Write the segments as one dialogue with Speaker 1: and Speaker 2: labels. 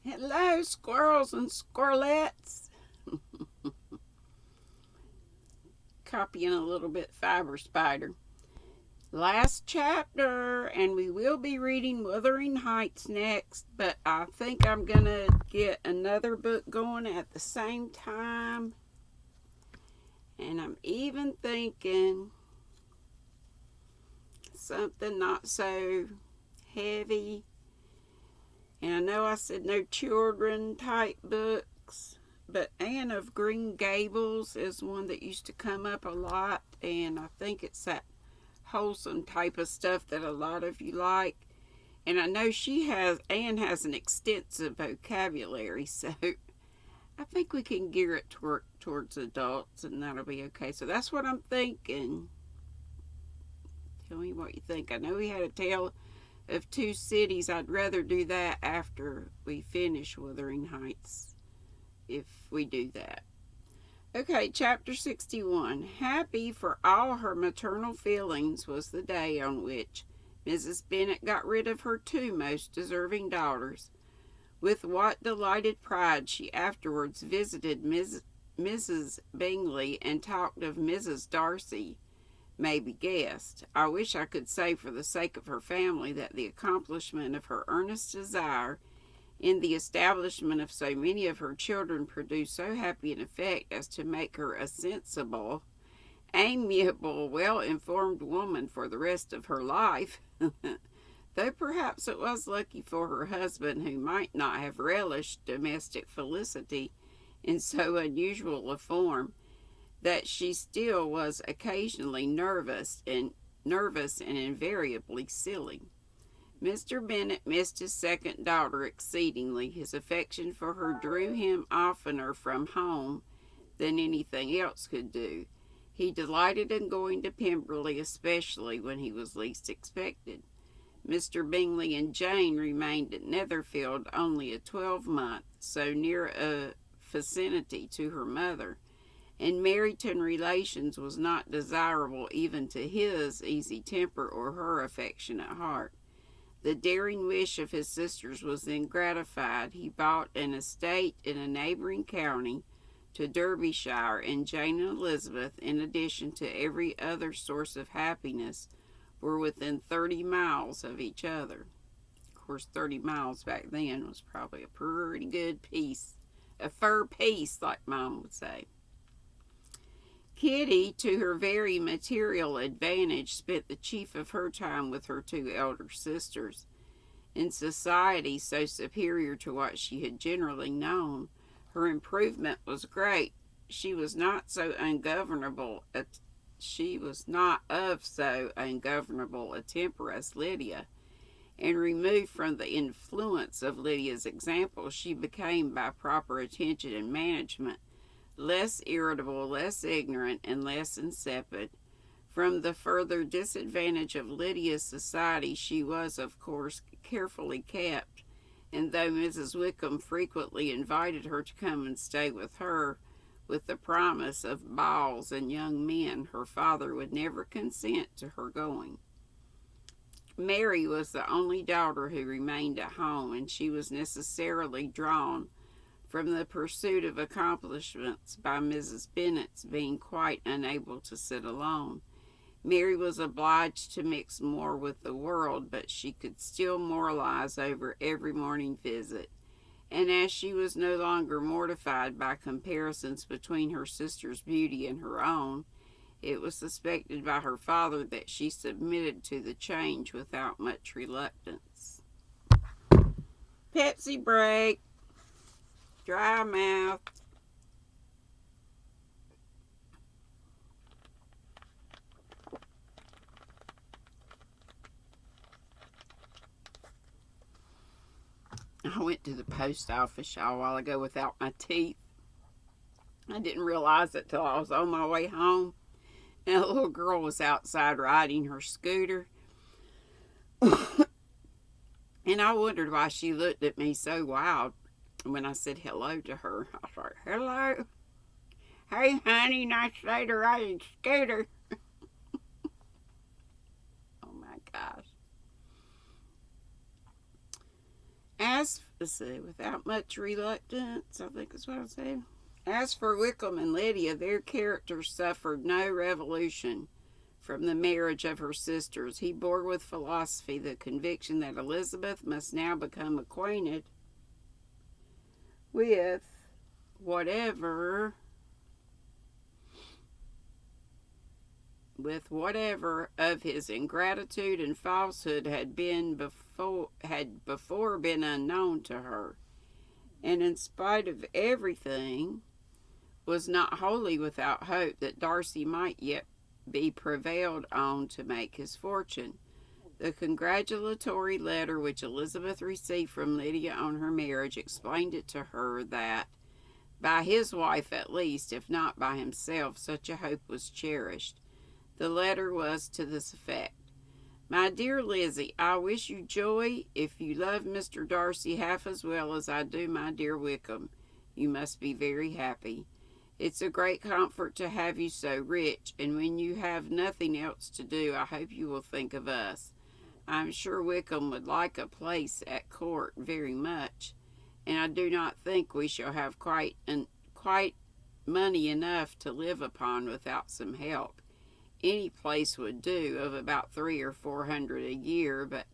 Speaker 1: Hello, squirrels and squirrelettes. Copying a little bit Fiber Spider. Last chapter, and we will be reading Wuthering Heights next, but I think I'm going to get another book going at the same time. And I'm even thinking something not so heavy. And I know I said no children type books, but Anne of Green Gables is one that used to come up a lot, and I think it's that wholesome type of stuff that a lot of you like. And I know Anne has an extensive vocabulary, so I think we can gear it towards adults, and that'll be okay. So that's what I'm thinking. Tell me what you think. I know we had a tale of two cities. I'd rather do that after we finish Wuthering Heights, if we do that. Okay, chapter 61. Happy for all her maternal feelings was the day on which Mrs. Bennet got rid of her two most deserving daughters. With what delighted pride she afterwards visited Mrs. Bingley and talked of Mrs. Darcy may be guessed. I wish I could say for the sake of her family that the accomplishment of her earnest desire in the establishment of so many of her children produced so happy an effect as to make her a sensible, amiable, well-informed woman for the rest of her life. Though perhaps it was lucky for her husband, who might not have relished domestic felicity in so unusual a form, that she still was occasionally nervous and invariably silly. Mr. Bennet missed his second daughter exceedingly. His affection for her drew him oftener from home than anything else could do. He delighted in going to Pemberley, especially when he was least expected. Mr. Bingley and Jane remained at Netherfield only a 12-month, so near a vicinity to her mother, and Meryton relations was not desirable even to his easy temper or her affectionate heart. The daring wish of his sisters was then gratified. He bought an estate in a neighboring county to Derbyshire, and Jane and Elizabeth, in addition to every other source of happiness, were within 30 miles of each other. Of course, 30 miles back then was probably a pretty good piece, a fur piece, like Mom would say. Kitty, to her very material advantage, spent the chief of her time with her two elder sisters. In society so superior to what she had generally known, her improvement was great. She was not of so ungovernable a temper as Lydia, and removed from the influence of Lydia's example, she became, by proper attention and management, less irritable, less ignorant, and less insipid. From the further disadvantage of Lydia's society, she was, of course, carefully kept, and though Mrs. Wickham frequently invited her to come and stay with her, with the promise of balls and young men, her father would never consent to her going. Mary was the only daughter who remained at home, and she was necessarily drawn from the pursuit of accomplishments by Mrs. Bennet's being quite unable to sit alone. Mary was obliged to mix more with the world, but she could still moralize over every morning visit, and as she was no longer mortified by comparisons between her sister's beauty and her own, it was suspected by her father that she submitted to the change without much reluctance. Pepsi break. Dry mouth. I went to the post office a while ago without my teeth. I didn't realize it till I was on my way home, and a little girl was outside riding her scooter. And I wondered why she looked at me so wild when I said hello to her. I was like, hello. Hey, honey, nice day to ride a scooter. Oh, my gosh. let's see, without much reluctance, I think is what I said. As for Wickham and Lydia, their characters suffered no revolution from the marriage of her sisters. He bore with philosophy the conviction that Elizabeth must now become acquainted with whatever of his ingratitude and falsehood had before been unknown to her, and in spite of everything was not wholly without hope that Darcy might yet be prevailed on to make his fortune. The congratulatory letter which Elizabeth received from Lydia on her marriage explained it to her that, by his wife at least, if not by himself, such a hope was cherished. The letter was to this effect: My dear Lizzie, I wish you joy. If you love Mr. Darcy half as well as I do my dear Wickham, you must be very happy. It's a great comfort to have you so rich, and when you have nothing else to do, I hope you will think of us. I'm sure Wickham would like a place at court very much, and I do not think we shall have quite money enough to live upon without some help. Any place would do, of about 300 or 400 a year, but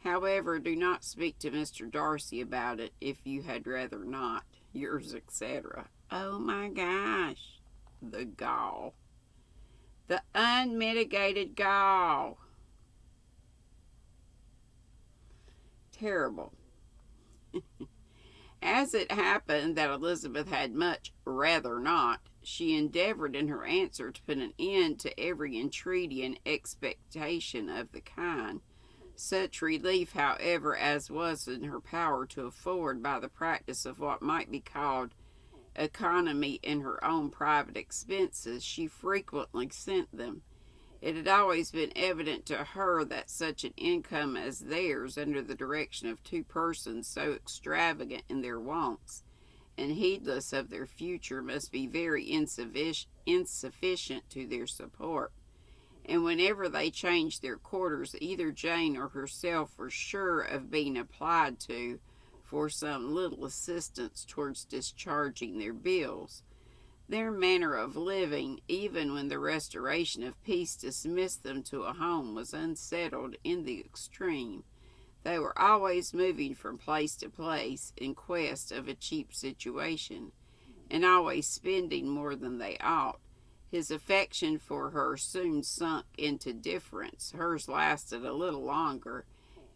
Speaker 1: however, do not speak to Mr. Darcy about it if you had rather not. Yours, etc. Oh my gosh, the gall. The unmitigated gall. Terrible. As it happened that Elizabeth had much rather not, she endeavored in her answer to put an end to every entreaty and expectation of the kind. Such relief, however, as was in her power to afford by the practice of what might be called economy in her own private expenses, she frequently sent them. It had always been evident to her that such an income as theirs, under the direction of two persons so extravagant in their wants and heedless of their future, must be very insufficient to their support. And whenever they changed their quarters, either Jane or herself were sure of being applied to for some little assistance towards discharging their bills. Their manner of living, even when the restoration of peace dismissed them to a home, was unsettled in the extreme. They were always moving from place to place in quest of a cheap situation, and always spending more than they ought. His affection for her soon sunk into difference. Hers lasted a little longer,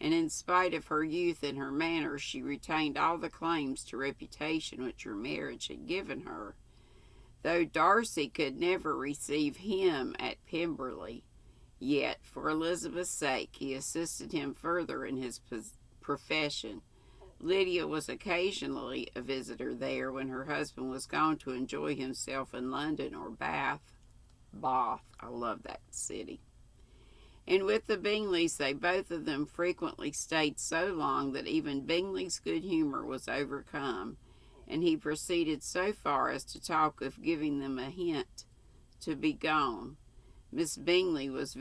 Speaker 1: and in spite of her youth and her manners, she retained all the claims to reputation which her marriage had given her. Though Darcy could never receive him at Pemberley, yet, for Elizabeth's sake, he assisted him further in his profession. Lydia was occasionally a visitor there when her husband was gone to enjoy himself in London or Bath. I love that city. And with the Bingleys, they both of them frequently stayed so long that even Bingley's good humor was overcome, and he proceeded so far as to talk of giving them a hint to be gone. Miss Bingley was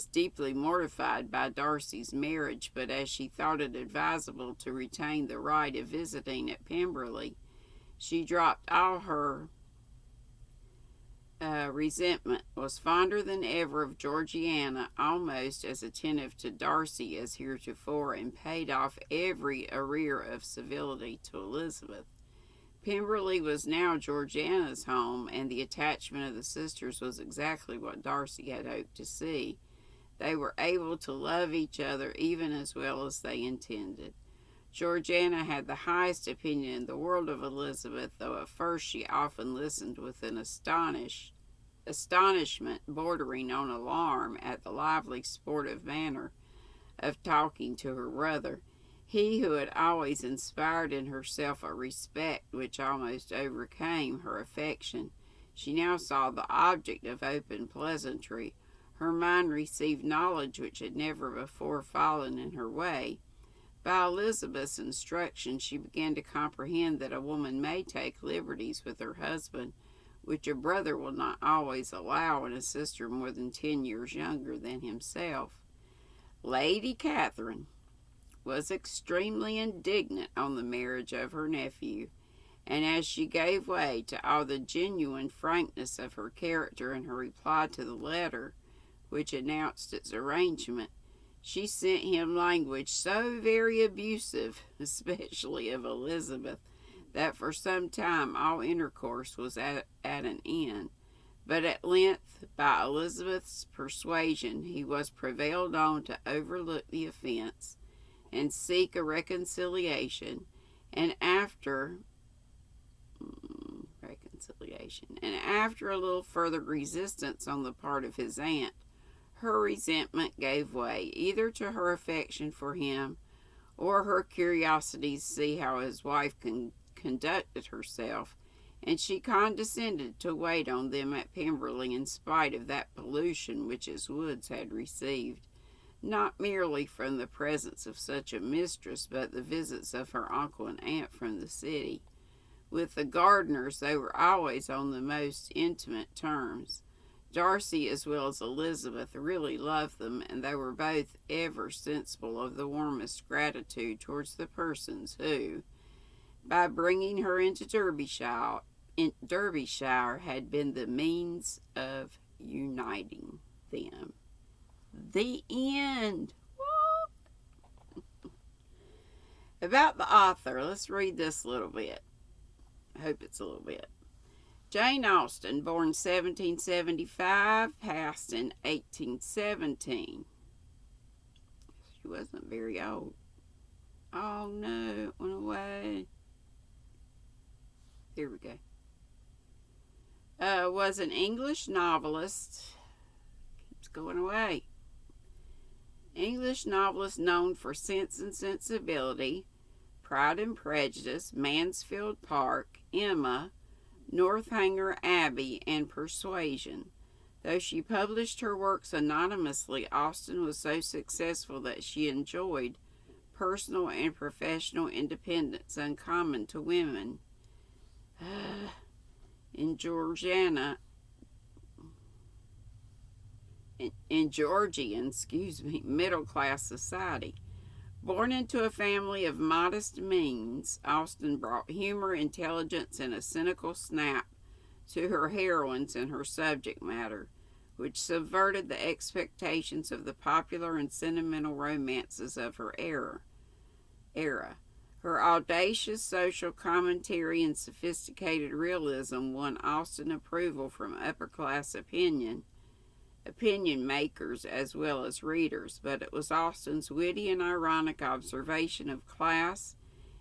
Speaker 1: deeply mortified by Darcy's marriage, but as she thought it advisable to retain the right of visiting at Pemberley, she dropped all her resentment, was fonder than ever of Georgiana, almost as attentive to Darcy as heretofore, and paid off every arrear of civility to Elizabeth. Pemberley was now Georgiana's home, and the attachment of the sisters was exactly what Darcy had hoped to see. They were able to love each other even as well as they intended. Georgiana had the highest opinion in the world of Elizabeth, though at first she often listened with an astonishment bordering on alarm at the lively sportive manner of talking to her brother. He who had always inspired in herself a respect which almost overcame her affection, she now saw the object of open pleasantry. Her mind received knowledge which had never before fallen in her way. By Elizabeth's instruction, she began to comprehend that a woman may take liberties with her husband, which a brother will not always allow in a sister more than 10 years younger than himself. Lady Catherine was extremely indignant on the marriage of her nephew, and as she gave way to all the genuine frankness of her character in her reply to the letter which announced its arrangement, she sent him language so very abusive, especially of Elizabeth, that for some time all intercourse was at an end. But at length, by Elizabeth's persuasion, he was prevailed on to overlook the offence and seek a reconciliation, and after a little further resistance on the part of his aunt, her resentment gave way either to her affection for him or her curiosity to see how his wife conducted herself, and she condescended to wait on them at Pemberley in spite of that pollution which his woods had received, not merely from the presence of such a mistress, but the visits of her uncle and aunt from the city. With the Gardiners they were always on the most intimate terms. Darcy as well as Elizabeth really loved them, and they were both ever sensible of the warmest gratitude towards the persons who, by bringing her into Derbyshire, had been the means of uniting them. The end. What? About the author, let's read this a little bit. I hope it's a little bit. Jane Austen, born 1775, passed in 1817. She wasn't very old. Oh no, it went away. Here we go. Was an English novelist. Keeps going away. English novelist known for Sense and Sensibility, Pride and Prejudice, Mansfield Park, Emma, Northanger Abbey, and Persuasion. Though she published her works anonymously, Austen was so successful that she enjoyed personal and professional independence uncommon to women in Georgian, middle-class society. Born into a family of modest means, Austen brought humor, intelligence, and a cynical snap to her heroines and her subject matter, which subverted the expectations of the popular and sentimental romances of her era. Her audacious social commentary and sophisticated realism won Austen approval from upper-class opinion makers as well as readers, but it was Austen's witty and ironic observation of class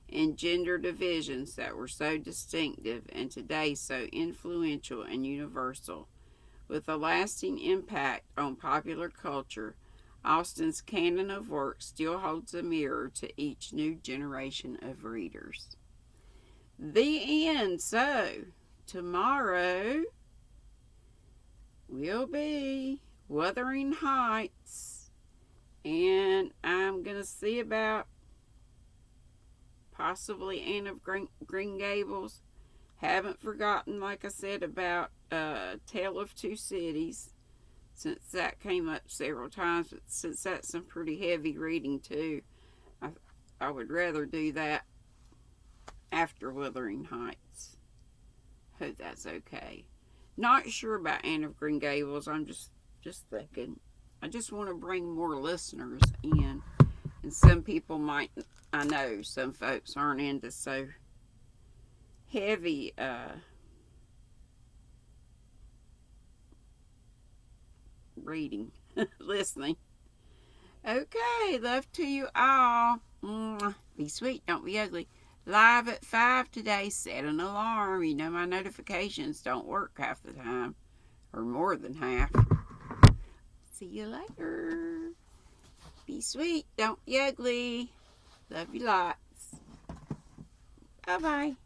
Speaker 1: and gender divisions that were so distinctive and today so influential and universal. With a lasting impact on popular culture, Austen's canon of work still holds a mirror to each new generation of readers. The end. So, tomorrow will be Wuthering Heights, and I'm going to see about possibly Anne of Green Gables. Haven't forgotten, like I said, about Tale of Two Cities, since that came up several times, but since that's some pretty heavy reading too, I would rather do that after Wuthering Heights. Hope that's okay. Not sure about Anne of Green Gables. I'm just thinking. I just want to bring more listeners in. And some people might, I know some folks aren't into so heavy reading, listening. Okay, love to you all. Be sweet, don't be ugly. Live at 5 today. Set an alarm. You know my notifications don't work half the time, or more than half. See you later. Be sweet, don't be ugly. Love you lots. Bye-bye.